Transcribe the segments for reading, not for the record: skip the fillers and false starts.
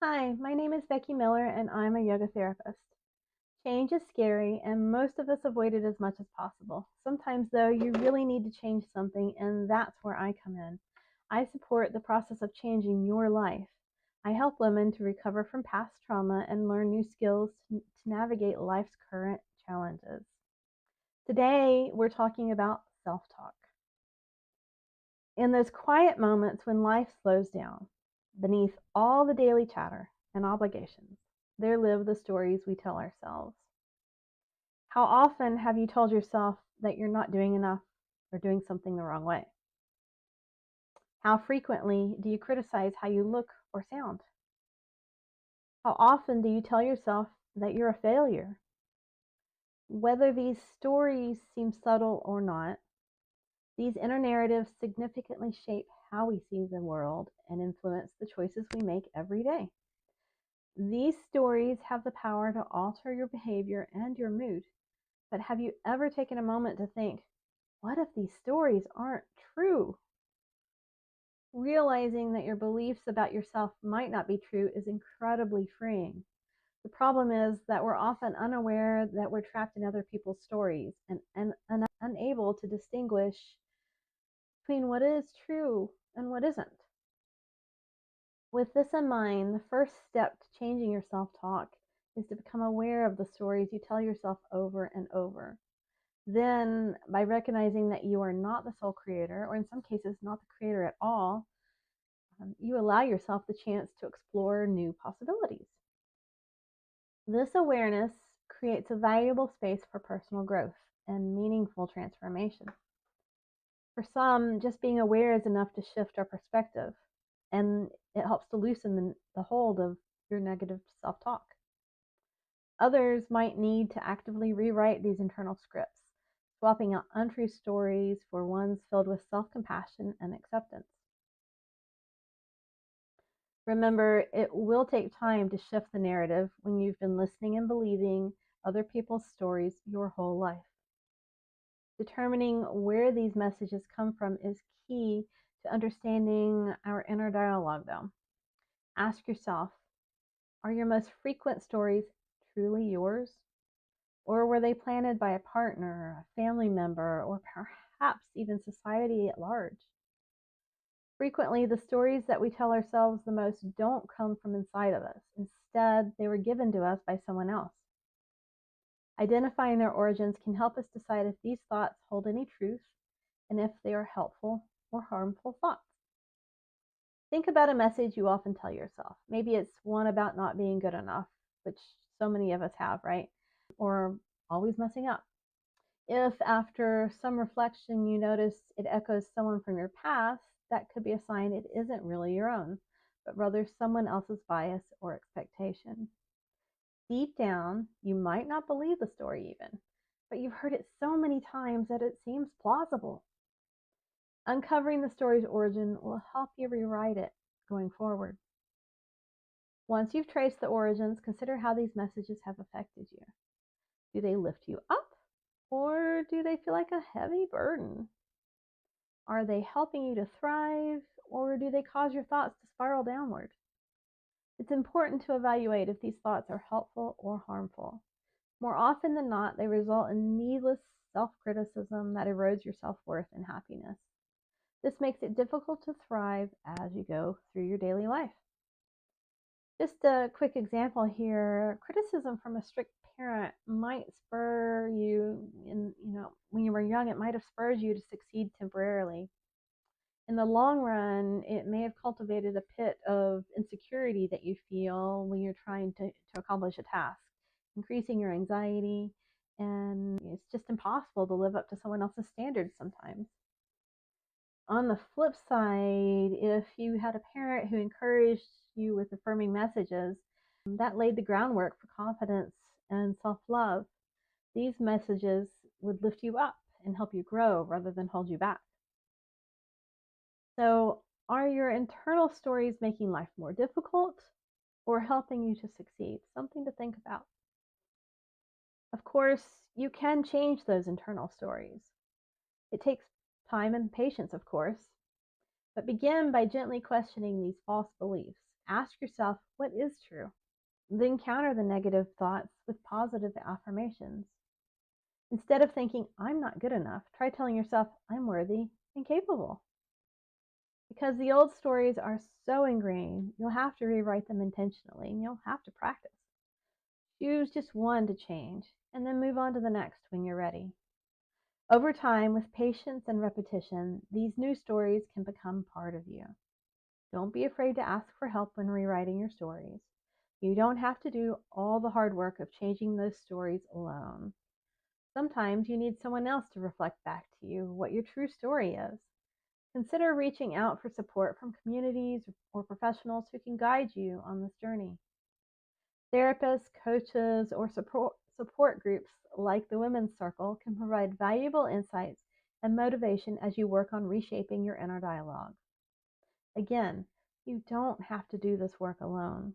Hi, my name is Becky Miller and I'm a yoga therapist. Change is scary and most of us avoid it as much as possible. Sometimes, though, you really need to change something, and that's where I come in. I support the process of changing your life. I help women to recover from past trauma and learn new skills to navigate life's current challenges. Today, we're talking about self talk. In those quiet moments when life slows down, beneath all the daily chatter and obligations, there live the stories we tell ourselves. How often have you told yourself that you're not doing enough or doing something the wrong way? How frequently do you criticize how you look or sound? How often do you tell yourself that you're a failure? Whether these stories seem subtle or not, these inner narratives significantly shape how we see the world and influence the choices we make every day. These stories have the power to alter your behavior and your mood. But have you ever taken a moment to think, what if these stories aren't true? Realizing that your beliefs about yourself might not be true is incredibly freeing. The problem is that we're often unaware that we're trapped in other people's stories and unable to distinguish between what is true and what isn't. With this in mind, the first step to changing your self talk is to become aware of the stories you tell yourself over and over. Then, by recognizing that you are not the sole creator, or in some cases, not the creator at all, you allow yourself the chance to explore new possibilities. This awareness creates a valuable space for personal growth and meaningful transformation. For some, just being aware is enough to shift our perspective, and it helps to loosen the hold of your negative self talk. Others might need to actively rewrite these internal scripts, swapping out untrue stories for ones filled with self compassion and acceptance. Remember, it will take time to shift the narrative when you've been listening and believing other people's stories your whole life. Determining where these messages come from is key to understanding our inner dialogue, though. Ask yourself, are your most frequent stories truly yours? Or were they planted by a partner, a family member, or perhaps even society at large? Frequently, the stories that we tell ourselves the most don't come from inside of us. Instead, they were given to us by someone else. Identifying their origins can help us decide if these thoughts hold any truth and if they are helpful or harmful thoughts. Think about a message you often tell yourself. Maybe it's one about not being good enough, which so many of us have, right? Or always messing up. If after some reflection you notice it echoes someone from your past, that could be a sign it isn't really your own, but rather someone else's bias or expectation. Deep down, you might not believe the story even, but you've heard it so many times that it seems plausible. Uncovering the story's origin will help you rewrite it going forward. Once you've traced the origins, consider how these messages have affected you. Do they lift you up, or do they feel like a heavy burden? Are they helping you to thrive, or do they cause your thoughts to spiral downward? It's important to evaluate if these thoughts are helpful or harmful. More often than not, they result in needless self-criticism that erodes your self-worth and happiness. This makes it difficult to thrive as you go through your daily life. Just a quick example here, criticism from a strict parent might spur you when you were young, it might have spurred you to succeed temporarily. In the long run, it may have cultivated a pit of insecurity that you feel when you're trying to accomplish a task, increasing your anxiety, and it's just impossible to live up to someone else's standards sometimes. On the flip side, if you had a parent who encouraged you with affirming messages, that laid the groundwork for confidence and self love. These messages would lift you up and help you grow rather than hold you back. So, are your internal stories making life more difficult or helping you to succeed? Something to think about. Of course, you can change those internal stories. It takes time and patience, of course, but begin by gently questioning these false beliefs. Ask yourself what is true. Then counter the negative thoughts with positive affirmations. Instead of thinking, I'm not good enough, try telling yourself, I'm worthy and capable. Because the old stories are so ingrained, you'll have to rewrite them intentionally and you'll have to practice. Choose just one to change and then move on to the next when you're ready. Over time, with patience and repetition, these new stories can become part of you. Don't be afraid to ask for help when rewriting your stories. You don't have to do all the hard work of changing those stories alone. Sometimes you need someone else to reflect back to you what your true story is. Consider reaching out for support from communities or professionals who can guide you on this journey. Therapists, coaches, or support groups like the Women's Circle can provide valuable insights and motivation as you work on reshaping your inner dialogue. Again, you don't have to do this work alone.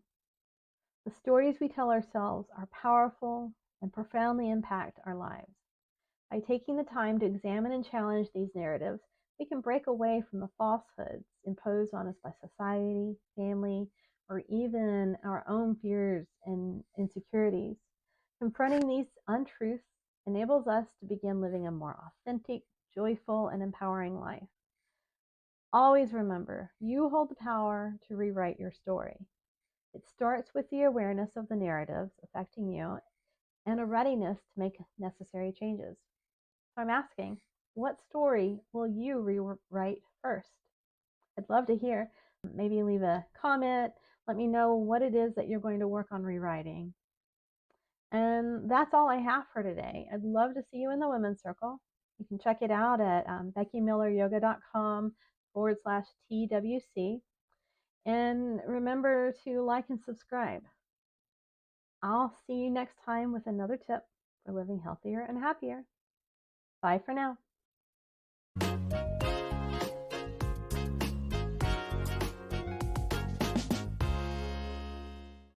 The stories we tell ourselves are powerful and profoundly impact our lives. By taking the time to examine and challenge these narratives, we can break away from the falsehoods imposed on us by society, family, or even our own fears and insecurities. Confronting these untruths enables us to begin living a more authentic, joyful, and empowering life. Always remember, you hold the power to rewrite your story. It starts with the awareness of the narratives affecting you and a readiness to make necessary changes. So I'm asking, what story will you rewrite first? I'd love to hear. Maybe leave a comment. Let me know what it is that you're going to work on rewriting. And that's all I have for today. I'd love to see you in the Women's Circle. You can check it out at beckymilleryoga.com/TWC. And remember to like and subscribe. I'll see you next time with another tip for living healthier and happier. Bye for now.